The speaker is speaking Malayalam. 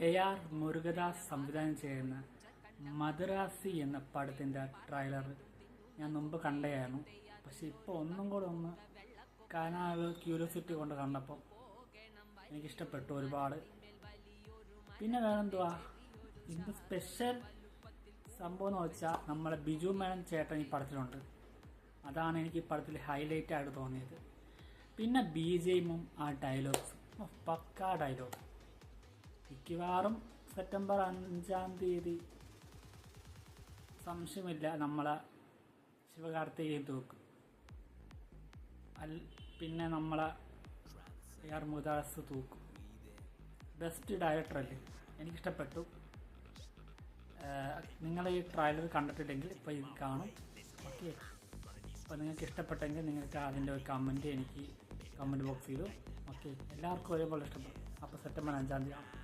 AR മുരുകദാസ് സംവിധാനം ചെയ്യുന്ന മദ്രാസി എന്ന പടത്തിൻ്റെ ട്രെയിലർ ഞാൻ മുമ്പ് കണ്ടതായിരുന്നു. പക്ഷെ ഇപ്പോൾ ഒന്നും കൂടെ ഒന്ന് കാണാനുള്ള ക്യൂരിയോസിറ്റി കൊണ്ട് കണ്ടപ്പോൾ എനിക്കിഷ്ടപ്പെട്ടു ഒരുപാട്. പിന്നെ വേറെന്തുവാ ഇന്ന് സ്പെഷ്യൽ സംഭവം എന്ന് വെച്ചാൽ നമ്മളെ ബിജു മേനൻ ചേട്ടൻ ഈ പടത്തിലുണ്ട്. അതാണ് എനിക്ക് ഈ പടത്തിൽ ഹൈലൈറ്റ് ആയിട്ട് തോന്നിയത്. പിന്നെ BGMഉം ആ ഡയലോഗ്സും പക്കാ ഡയലോഗ്. മിക്കവാറും സെപ്റ്റംബർ 5-ാം തീയതി സംശയമില്ല നമ്മളെ ശിവകാർത്തികേയൻ തൂക്കും. പിന്നെ നമ്മളെ AR മുരുകദാസ് തൂക്കും. ബെസ്റ്റ് ഡയറക്ടർ അല്ലേ, എനിക്കിഷ്ടപ്പെട്ടു. നിങ്ങൾ ഈ ട്രെയിലർ കണ്ടിട്ടില്ലെങ്കിൽ ഇപ്പോൾ ഇത് കാണും. ഓക്കെ, അപ്പോൾ നിങ്ങൾക്ക് ഇഷ്ടപ്പെട്ടെങ്കിൽ നിങ്ങൾക്ക് അതിൻ്റെ ഒരു കമൻറ്റ് എനിക്ക് കമൻറ്റ് ബോക്സിൽ ഇടും. ഓക്കെ, എല്ലാവർക്കും ഒരേപോലെ ഇഷ്ടപ്പെടും. അപ്പോൾ സെപ്റ്റംബർ 5-ാം തീയതി